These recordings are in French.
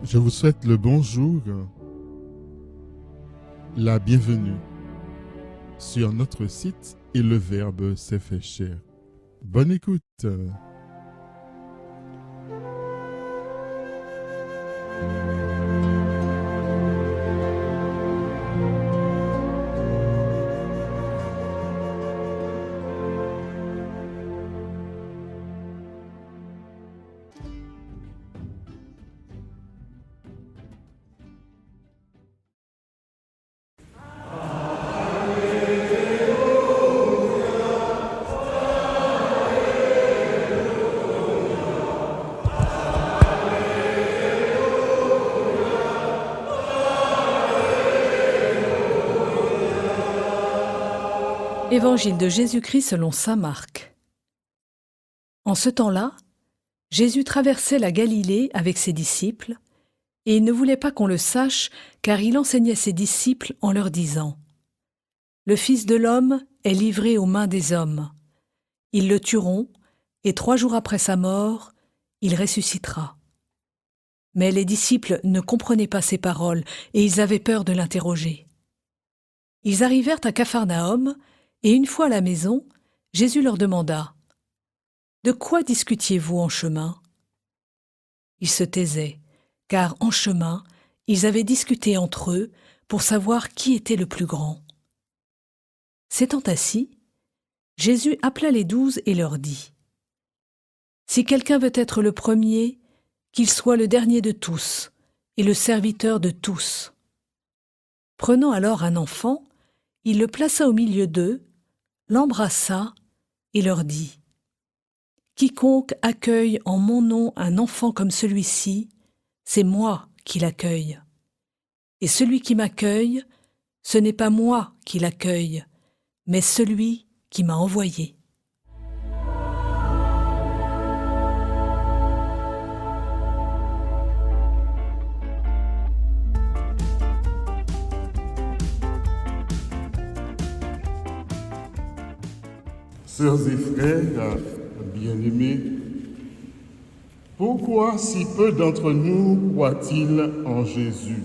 Je vous souhaite le bonjour, la bienvenue sur notre site et le Verbe s'est fait chair. Bonne écoute. Évangile de Jésus-Christ selon saint Marc. En ce temps-là, Jésus traversait la Galilée avec ses disciples, et il ne voulait pas qu'on le sache, car il enseignait ses disciples en leur disant : « Le Fils de l'homme est livré aux mains des hommes. Ils le tueront, et 3 jours après sa mort, il ressuscitera. » Mais les disciples ne comprenaient pas ces paroles, et ils avaient peur de l'interroger. Ils arrivèrent à Capharnaüm, et une fois à la maison, Jésus leur demanda : « De quoi discutiez-vous en chemin ?» Ils se taisaient, car en chemin, ils avaient discuté entre eux pour savoir qui était le plus grand. S'étant assis, Jésus appela les 12 et leur dit : « Si quelqu'un veut être le premier, qu'il soit le dernier de tous et le serviteur de tous. » Prenant alors un enfant, il le plaça au milieu d'eux, l'embrassa et leur dit : « Quiconque accueille en mon nom un enfant comme celui-ci, c'est moi qui l'accueille. Et celui qui m'accueille, ce n'est pas moi qui l'accueille, mais celui qui m'a envoyé. » Sœurs et frères bien-aimés, pourquoi si peu d'entre nous croient-ils en Jésus ?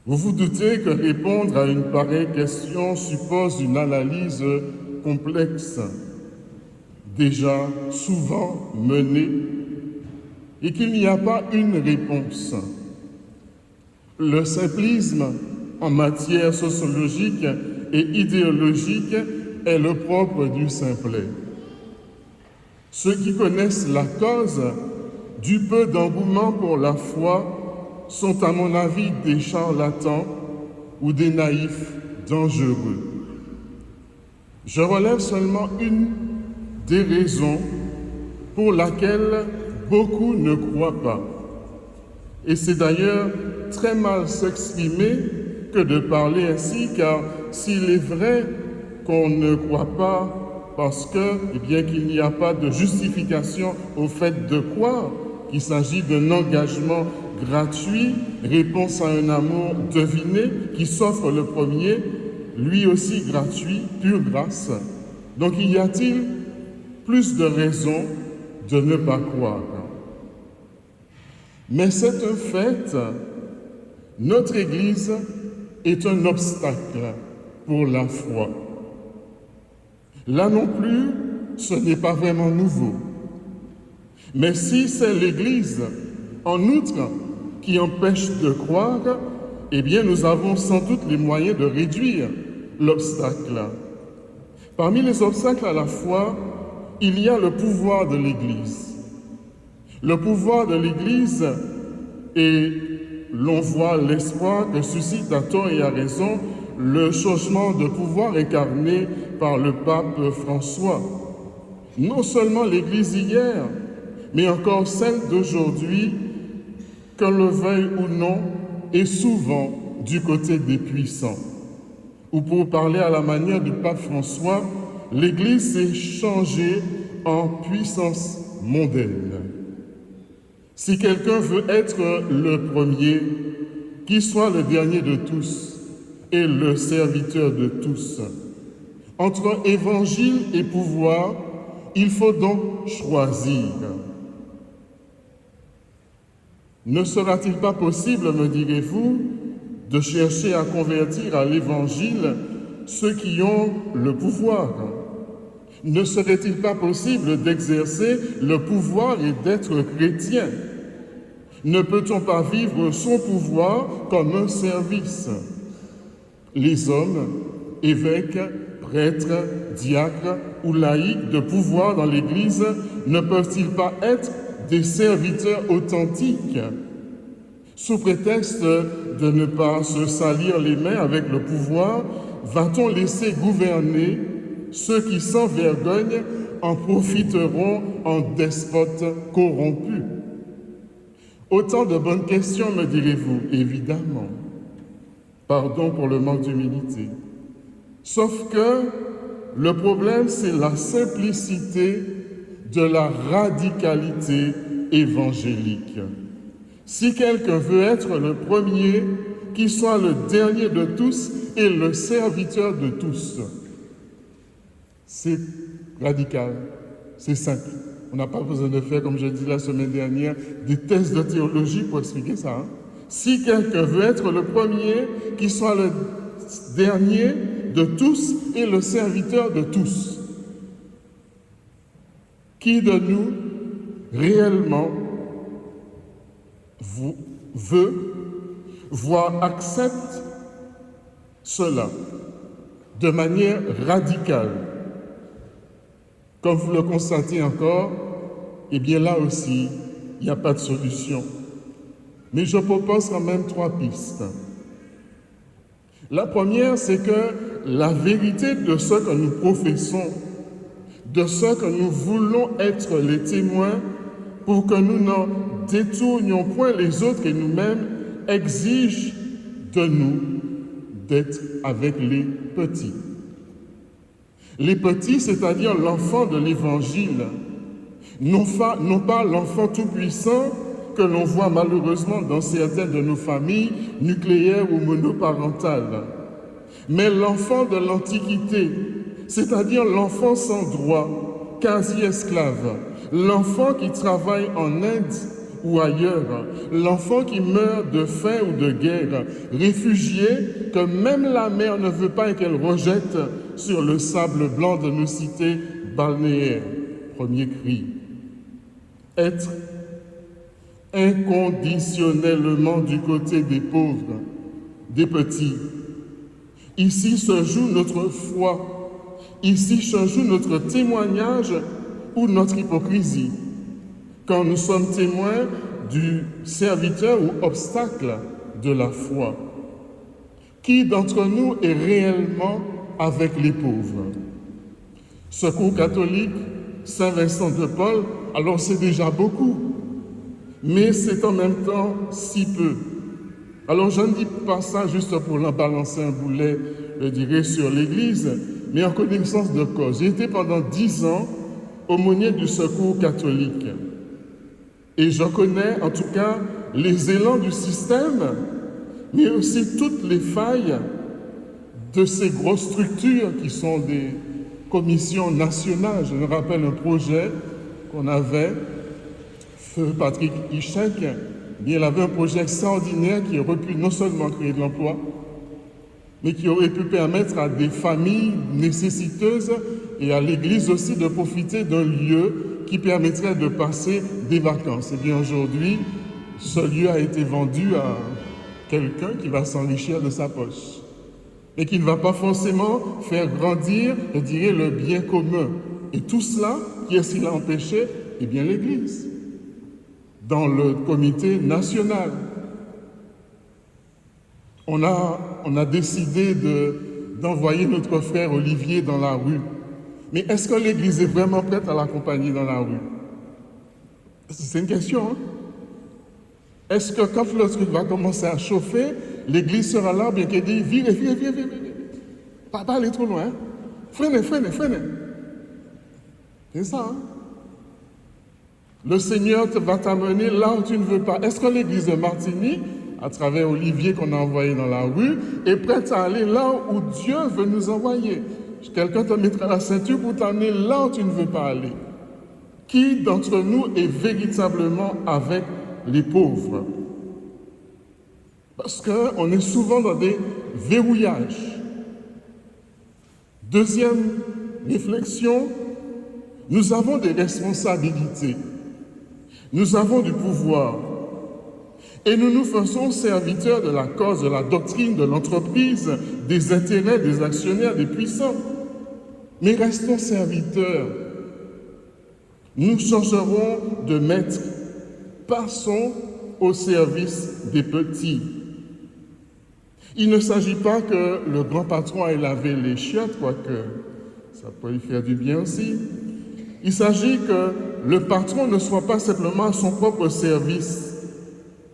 Vous vous doutez que répondre à une pareille question suppose une analyse complexe, déjà souvent menée, et qu'il n'y a pas une réponse. Le simplisme en matière sociologique et idéologique est le propre du simplet. Ceux qui connaissent la cause du peu d'engouement pour la foi sont à mon avis des charlatans ou des naïfs dangereux. Je relève seulement une des raisons pour laquelle beaucoup ne croient pas. Et c'est d'ailleurs très mal s'exprimer que de parler ainsi, car s'il est vrai qu'on ne croit pas parce qu'il n'y a pas de justification au fait de croire, qu'il s'agit d'un engagement gratuit, réponse à un amour deviné qui s'offre le premier, lui aussi gratuit, pure grâce. Donc y a-t-il plus de raisons de ne pas croire? Mais c'est un fait, notre Église est un obstacle pour la foi. Là non plus, ce n'est pas vraiment nouveau. Mais si c'est l'Église, en outre, qui empêche de croire, eh bien nous avons sans doute les moyens de réduire l'obstacle. Parmi les obstacles à la foi, il y a le pouvoir de l'Église. Le pouvoir de l'Église, et l'on voit l'espoir que suscite à tort et à raison le changement de pouvoir incarné par le pape François. Non seulement l'Église d'hier, mais encore celle d'aujourd'hui, qu'on le veuille ou non, est souvent du côté des puissants. Ou pour parler à la manière du pape François, l'Église s'est changée en puissance mondaine. Si quelqu'un veut être le premier, qu'il soit le dernier de tous et le serviteur de tous. Entre évangile et pouvoir, il faut donc choisir. Ne sera-t-il pas possible, me direz-vous, de chercher à convertir à l'Évangile ceux qui ont le pouvoir? Ne serait-il pas possible d'exercer le pouvoir et d'être chrétien? Ne peut-on pas vivre son pouvoir comme un service? Les hommes, évêques, prêtres, diacres ou laïcs de pouvoir dans l'Église ne peuvent-ils pas être des serviteurs authentiques? Sous prétexte de ne pas se salir les mains avec le pouvoir, va-t-on laisser gouverner ceux qui, sans vergogne, en profiteront en despotes corrompus? Autant de bonnes questions, me direz-vous, évidemment. Pardon pour le manque d'humilité. Sauf que le problème, c'est la simplicité de la radicalité évangélique. Si quelqu'un veut être le premier, qu'il soit le dernier de tous et le serviteur de tous. C'est radical, c'est simple. On n'a pas besoin de faire, comme je dis la semaine dernière, des tests de théologie pour expliquer ça. Si quelqu'un veut être le premier, qu'il soit le dernier de tous et le serviteur de tous. Qui de nous, réellement, veut, voire accepte cela de manière radicale? Comme vous le constatez encore, eh bien là aussi, il n'y a pas de solution. Mais je propose quand même 3 pistes. La première, c'est que la vérité de ce que nous professons, de ce que nous voulons être les témoins, pour que nous n'en détournions point les autres et nous-mêmes, exige de nous d'être avec les petits. Les petits, c'est-à-dire l'enfant de l'Évangile, non pas l'enfant tout-puissant que l'on voit malheureusement dans certaines de nos familles nucléaires ou monoparentales, mais l'enfant de l'Antiquité, c'est-à-dire l'enfant sans droit, quasi-esclave, l'enfant qui travaille en Inde ou ailleurs, l'enfant qui meurt de faim ou de guerre, réfugié que même la mère ne veut pas et qu'elle rejette sur le sable blanc de nos cités balnéaires. Premier cri. Être inconditionnellement du côté des pauvres, des petits. Ici se joue notre foi. Ici se joue notre témoignage ou notre hypocrisie. Quand nous sommes témoins du serviteur ou obstacle de la foi. Qui d'entre nous est réellement avec les pauvres? Secours catholique, Saint-Vincent de Paul, alors c'est déjà beaucoup, mais c'est en même temps si peu. Alors je ne dis pas ça juste pour leur balancer un boulet, je dirais, sur l'Église, mais en connaissance de cause. J'ai été pendant 10 ans aumônier du Secours catholique. Et je connais en tout cas les élans du système, mais aussi toutes les failles de ces grosses structures qui sont des commissions nationales. Je me rappelle un projet qu'on avait, Feu Patrick Hichek, il avait un projet extraordinaire qui aurait pu non seulement créer de l'emploi, mais qui aurait pu permettre à des familles nécessiteuses et à l'Église aussi de profiter d'un lieu qui permettrait de passer des vacances. Et bien aujourd'hui, ce lieu a été vendu à quelqu'un qui va s'enrichir de sa poche et qui ne va pas forcément faire grandir, je dirais, le bien commun. Et tout cela, qui est-ce qui l'a empêché? Eh bien l'Église, dans le comité national. On a décidé d'envoyer notre frère Olivier dans la rue. Mais est-ce que l'Église est vraiment prête à l'accompagner dans la rue? C'est une question, hein? Est-ce que quand le truc va commencer à chauffer, l'Église sera là, bien qu'elle dise, viens. Pas aller trop loin. Freinez. C'est ça, hein? Le Seigneur va t'amener là où tu ne veux pas. Est-ce que l'Église de Martigny, à travers Olivier qu'on a envoyé dans la rue, est prête à aller là où Dieu veut nous envoyer? Quelqu'un te mettra la ceinture pour t'amener là où tu ne veux pas aller. Qui d'entre nous est véritablement avec les pauvres. Parce qu'on est souvent dans des verrouillages. Deuxième réflexion, nous avons des responsabilités. Nous avons du pouvoir. Et nous nous faisons serviteurs de la cause, de la doctrine, de l'entreprise, des intérêts, des actionnaires, des puissants. Mais restons serviteurs. Nous changerons de maître. Passons au service des petits. Il ne s'agit pas que le grand patron aille laver les chiottes, quoique ça peut lui faire du bien aussi. Il s'agit que le patron ne soit pas simplement à son propre service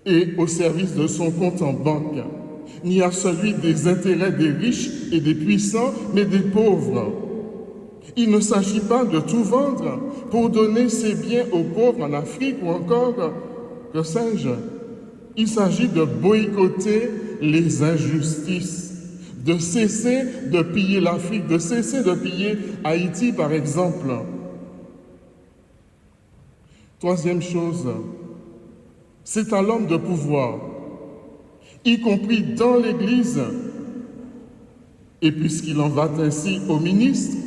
et au service de son compte en banque, ni à celui des intérêts des riches et des puissants, mais des pauvres. Il ne s'agit pas de tout vendre pour donner ses biens aux pauvres en Afrique ou encore, que sais-je. Il s'agit de boycotter les injustices, de cesser de piller l'Afrique, de cesser de piller Haïti, par exemple. Troisième chose, c'est à l'homme de pouvoir, y compris dans l'Église, et puisqu'il en va ainsi au ministre,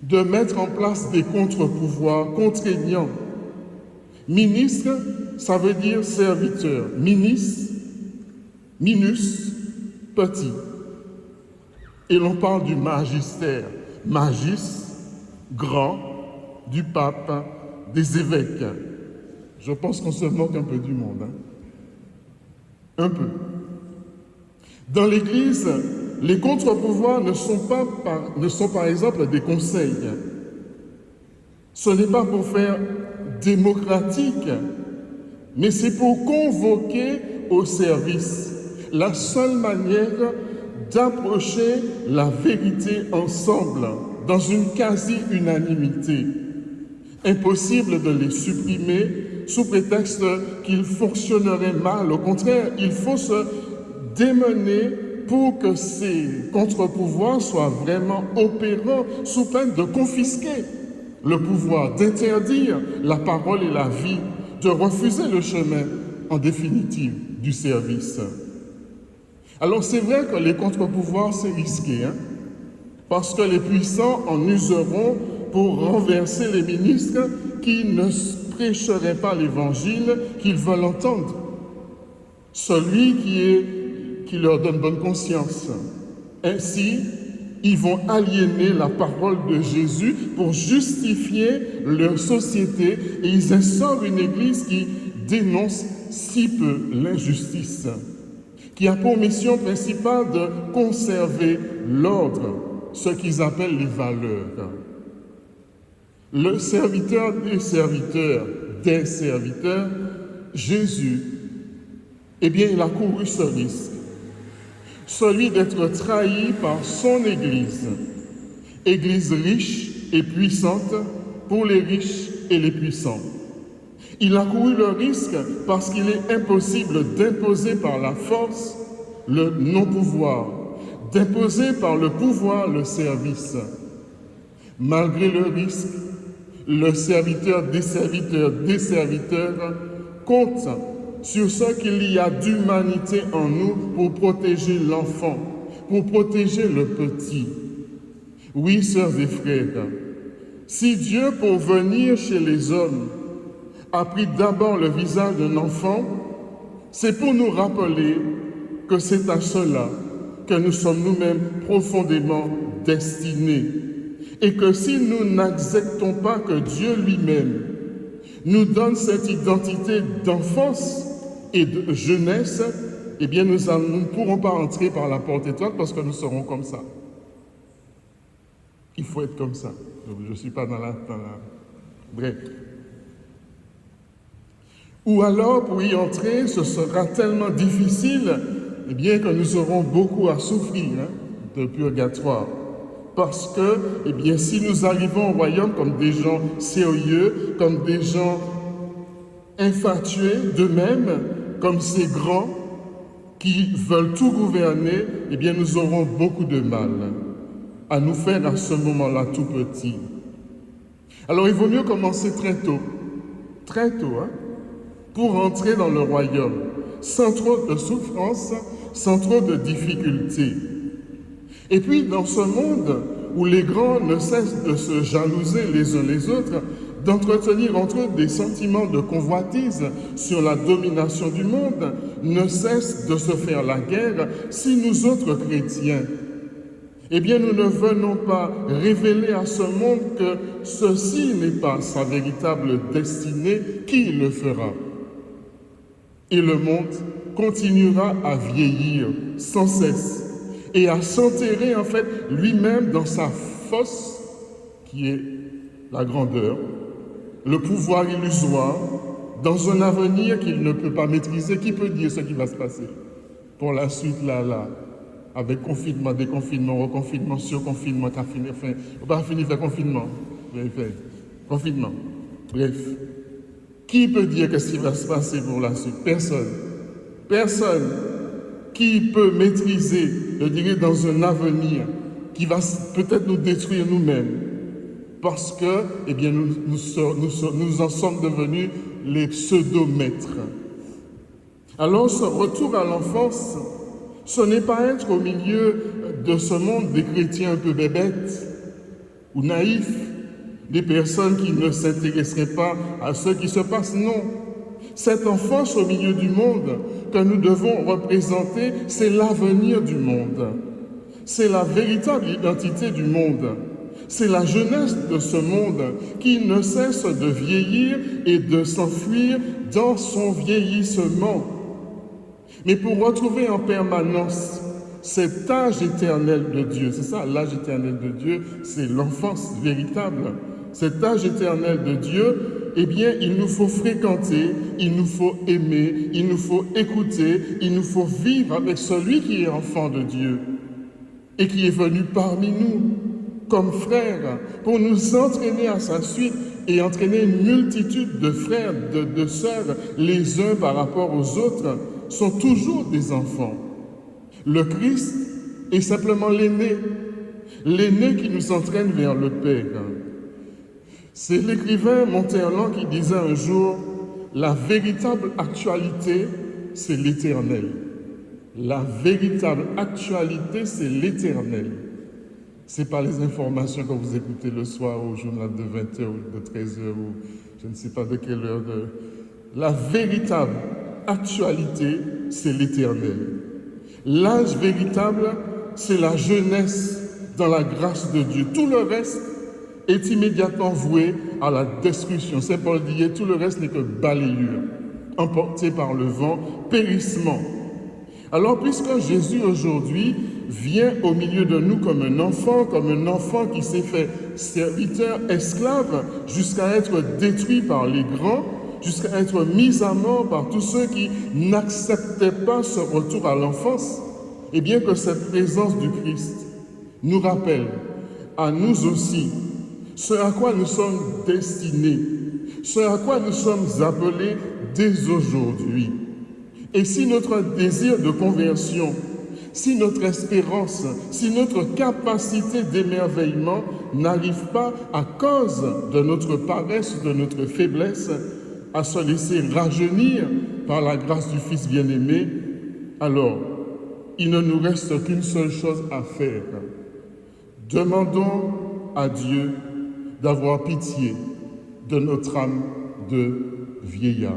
de mettre en place des contre-pouvoirs contraignants. Ministre, ça veut dire serviteur. Ministre, minus, petit. Et l'on parle du magistère. Magis, grand, du pape, des évêques. Je pense qu'on se moque un peu du monde. Un peu. Dans l'Église, les contre-pouvoirs ne sont par exemple des conseils. Ce n'est pas pour faire démocratique, mais c'est pour convoquer au service. La seule manière d'approcher la vérité ensemble, dans une quasi-unanimité. Impossible de les supprimer sous prétexte qu'ils fonctionneraient mal. Au contraire, il faut se démener pour que ces contre-pouvoirs soient vraiment opérants sous peine de confisquer le pouvoir, d'interdire la parole et la vie, de refuser le chemin, en définitive, du service. Alors c'est vrai que les contre-pouvoirs, c'est risqué, parce que les puissants en useront pour renverser les ministres qui ne prêcheraient pas l'évangile qu'ils veulent entendre. Celui qui leur donne bonne conscience. Ainsi, ils vont aliéner la parole de Jésus pour justifier leur société et ils instaurent une église qui dénonce si peu l'injustice, qui a pour mission principale de conserver l'ordre, ce qu'ils appellent les valeurs. Le serviteur des serviteurs, Jésus, eh bien, il a couru ce risque, celui d'être trahi par son Église, Église riche et puissante pour les riches et les puissants. Il a couru le risque parce qu'il est impossible d'imposer par la force le non-pouvoir, d'imposer par le pouvoir le service. Malgré le risque, le serviteur des serviteurs compte sur ce qu'il y a d'humanité en nous pour protéger l'enfant, pour protéger le petit. Oui, sœurs et frères, si Dieu, pour venir chez les hommes, a pris d'abord le visage d'un enfant, c'est pour nous rappeler que c'est à cela que nous sommes nous-mêmes profondément destinés. Et que si nous n'acceptons pas que Dieu lui-même nous donne cette identité d'enfance et de jeunesse, eh bien nous ne pourrons pas entrer par la porte étroite parce que nous serons comme ça. Il faut être comme ça. Je ne suis pas dans la... Bref. Ou alors, pour y entrer, ce sera tellement difficile, eh bien que nous aurons beaucoup à souffrir de purgatoire. Parce que, eh bien, si nous arrivons au royaume comme des gens sérieux, comme des gens infatués d'eux-mêmes, comme ces grands qui veulent tout gouverner, eh bien, nous aurons beaucoup de mal à nous faire à ce moment-là tout petit. Alors, il vaut mieux commencer très tôt, pour entrer dans le royaume, sans trop de souffrance, sans trop de difficultés. Et puis, dans ce monde où les grands ne cessent de se jalouser les uns les autres, d'entretenir entre eux des sentiments de convoitise sur la domination du monde, ne cessent de se faire la guerre, si nous autres chrétiens, eh bien, nous ne venons pas révéler à ce monde que ceci n'est pas sa véritable destinée, qui le fera? Et le monde continuera à vieillir sans cesse et à s'enterrer en fait lui-même dans sa fosse qui est la grandeur, le pouvoir illusoire, dans un avenir qu'il ne peut pas maîtriser. Qui peut dire ce qui va se passer pour la suite là, avec confinement, déconfinement, reconfinement, surconfinement, on va finir faire confinement, confinement, bref. Qui peut dire qu'est-ce qui va se passer pour la suite? Personne. Personne. Qui peut maîtriser, je dirais, dans un avenir qui va peut-être nous détruire nous-mêmes? Parce que, eh bien, nous en sommes devenus les pseudomètres. Alors, ce retour à l'enfance, ce n'est pas être au milieu de ce monde des chrétiens un peu bébêtes ou naïfs, des personnes qui ne s'intéresseraient pas à ce qui se passe, non. Cette enfance au milieu du monde que nous devons représenter, c'est l'avenir du monde. C'est la véritable identité du monde. C'est la jeunesse de ce monde qui ne cesse de vieillir et de s'enfuir dans son vieillissement. Mais pour retrouver en permanence cet âge éternel de Dieu, c'est ça, l'âge éternel de Dieu, c'est l'enfance véritable. Cet âge éternel de Dieu, eh bien, il nous faut fréquenter, il nous faut aimer, il nous faut écouter, il nous faut vivre avec celui qui est enfant de Dieu et qui est venu parmi nous comme frère pour nous entraîner à sa suite et entraîner une multitude de frères, de sœurs, les uns par rapport aux autres, sont toujours des enfants. Le Christ est simplement l'aîné qui nous entraîne vers le Père. C'est l'écrivain Monterland qui disait un jour, la véritable actualité, c'est l'éternel. La véritable actualité, c'est l'éternel. Ce n'est pas les informations que vous écoutez le soir au journal de 20h ou de 13h ou je ne sais pas de quelle heure. La véritable actualité, c'est l'éternel. L'âge véritable, c'est la jeunesse dans la grâce de Dieu. Tout le reste est immédiatement voué à la destruction. Saint Paul dit, tout le reste n'est que balayure, emporté par le vent, périssement. Alors, puisque Jésus aujourd'hui vient au milieu de nous comme un enfant qui s'est fait serviteur, esclave, jusqu'à être détruit par les grands, jusqu'à être mis à mort par tous ceux qui n'acceptaient pas ce retour à l'enfance, et bien que cette présence du Christ nous rappelle à nous aussi ce à quoi nous sommes destinés, ce à quoi nous sommes appelés dès aujourd'hui. Et si notre désir de conversion, si notre espérance, si notre capacité d'émerveillement n'arrive pas à cause de notre paresse, de notre faiblesse, à se laisser rajeunir par la grâce du Fils bien-aimé, alors il ne nous reste qu'une seule chose à faire. Demandons à Dieu d'avoir pitié de notre âme de vieillard.